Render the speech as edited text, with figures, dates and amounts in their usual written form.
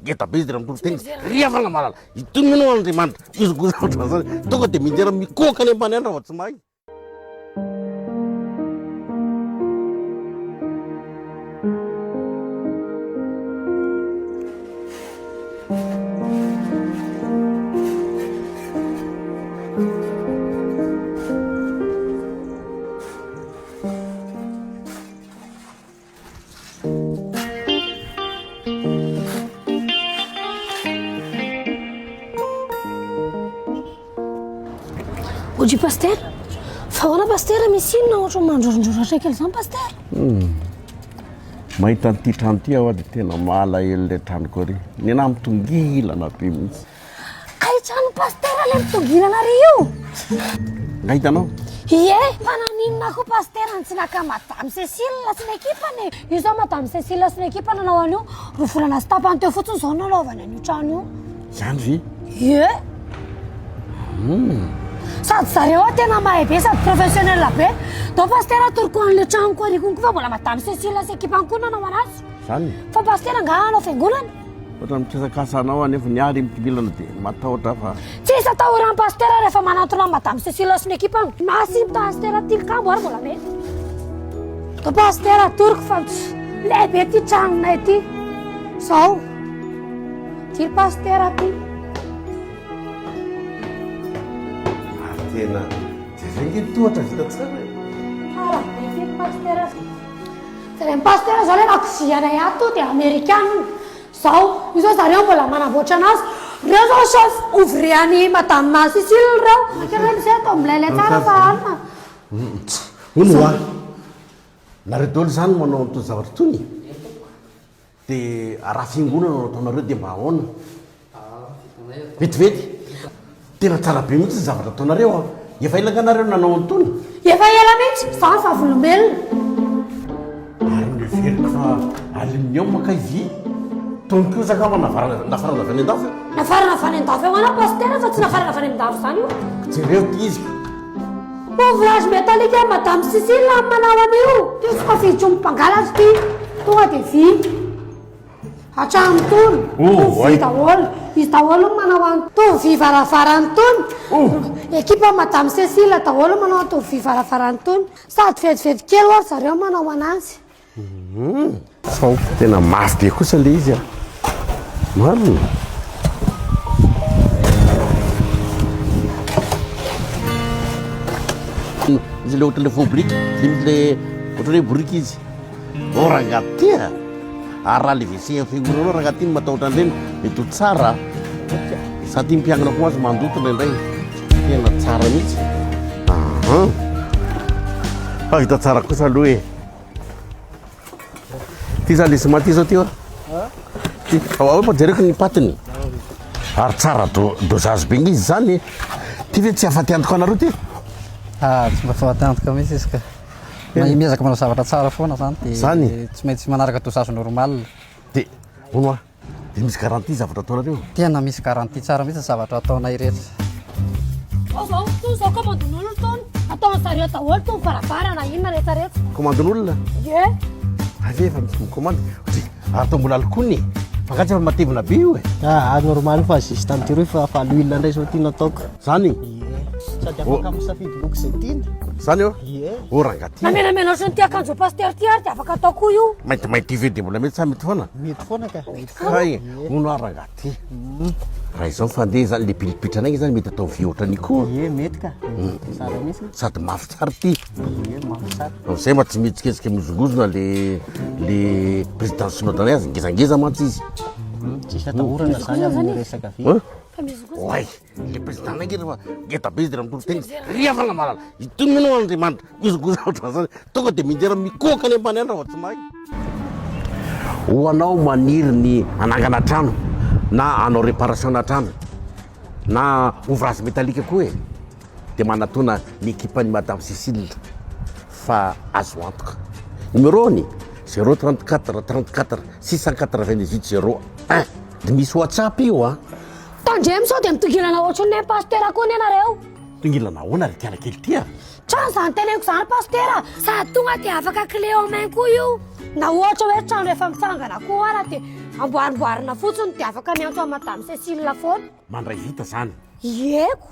ngeda be izy raha mitolo teny riavana malala itononao andriamanitra izogozaotra zany tonga de mindera mikoaka any ambany any raha fa tsy mahay Oji pasteur, fahoana pasteur misy inona ohatry mandrorondrorotra kely zany pasteur? mahita an'ity trano ity aho dia tena malahelo ilay tranoko ary nena mitongilana be mihitsy Ay trano pasteur le mitongilana ry io? ngahitanao Ie, fananinona koa pasteur antsinaka madame Cécile sy ny ekipany io zao madame Cécile sy ny ekipany nanao an'io roa volana sy tapany teo fotsiny zao nanaovany an'io trano io zany ve Ie Sady zareo tena mahay be sady professionnel be dao pasteur atoroko an'le tranoko ary konko fa mbola madame Cécile sy ekipany koa nanao anazy zany fa pasteur nga anao fiangonana ohatra mikasakasanao anefa niary mitibilana dia matahotra fa tsy isy atahoran'ny pasteur rehefa manatona madame Cécile sy ny ekipany masipy pasteur tilikambo ary mbola mety dao pasteur atoroko fa lehibe ty tranonay ty zao tily pasteur ty tena dia zay nge tohatra vita tsara Sareny pasteur zao le lakozianay ato dia amerikana zao io zao zareo mbola manamboatra anazy reo zao chef ouvrier-ny madame Cécile reo kera mizay atao milailay tsara fa alina ono a nareo daholo zany manao an'itony zavatra tony dia raha fiangonana no ataonareo dia mba ahoana vetivety tena tsara be mihitsy ny zavatra ataonareo a efa ilaka anareo nanao an'itony efa ela mihitsy zany fa volombelona ary neveriko fa aliminy ao maka ivy tony kozaka nafarana avy any an-dafo nafarana avy any an-dafo eo ana pasteur fa tsy nafarana avy any an-dafo zany io jereo ty izy ouvrage métallique madame Cécile manao an'io ty soka fijomom-pangalatsy ty tonga dia vy hatrano tony vy daholo izy daholo manao an'itony vy varavarany tony ekipa madame Cécile daholo manao an'itony vy varavarany tony sady vetivety kely oary zareo manao anazy sao tena mafy be kosa le izy a marina izy le ohatra le fabrique le misy le ohatra hoe borika izy o rangaty ty a ary raha le wc fiangonanao rangaty ny matahotra an'ireny mety ho tsara sady mpiangana koa azy mandotona indray tena tsara mihitsy fa hita tsara kosa aloha e ty zany le simaty zao ty ao majereko ny patiny ary tsara dosage be izy zany ty ve tsy afaty antoko anareo ty tsy mba fahatantoka mihitsy izy ka miezaka manao zavatra tsara foana zany dia zany tsy maintsy manaraka dosage normal dia ono a dia misy garantie zavatra ataonareo tena misy garantie tsara mihitsy zavatra ataonay rehetra zao tony zao commandin'olona tony ataony zareo daholo tony varavarana inona rehetrarehetra commandin'olona ie ave efa misy micommande ary tao mbola alokony fangatsy efa matevina be io e normal fa zisy tamin'ity roy fa aloilona indray zao tiana ataoko zany sady afaka misafidy loko zay tiana zany eo o rangaty namenamena ohatry ny ty akanjo pasteur ty ary dia afaka atao koa io maintimainty ve dia mbola mety sa mety foana mety foana ka hay ono a rangaty raha izao fandeha zany le pilipitra anay zany mety atao vy ohatrany koa ie mety ka sara mihitsy sady mafy tsara ty ie mafy tsara zay mba tsy mitsiketsika mizongozona le président synodanay azy ngezangeza mantsy izy tsisy atahorana zany amin'ny resaka vy oay le président nay ngefa ngeda be izy raha mitolo teny riavana malala itononao andriamanitra izogoza ohatrany zany tonga dia mindera mikoaka any ambany any raha fa tsy mahay ho anao maniry ny anangana trano na anao réparation na trano na ouvrage métallique koa e dia manatona ny équipany madame Cécile fa azo antoka numéro ny 034 34 698 01 dia misy whatsapp io a tandremo sao dia mitongilana ohatry ny pasteur koa ny anareo tongilana ahoana ry tiana kely ty a trano zany teneniko zany pasteur sady tonga dia afaka clé en main koa io na ohatra hoe trano efa mitsangana koa ara dia amboariboarina fotsiny dia afaka miantso amin'ny madame Cécile foana. Mandray vita zany. Ieko.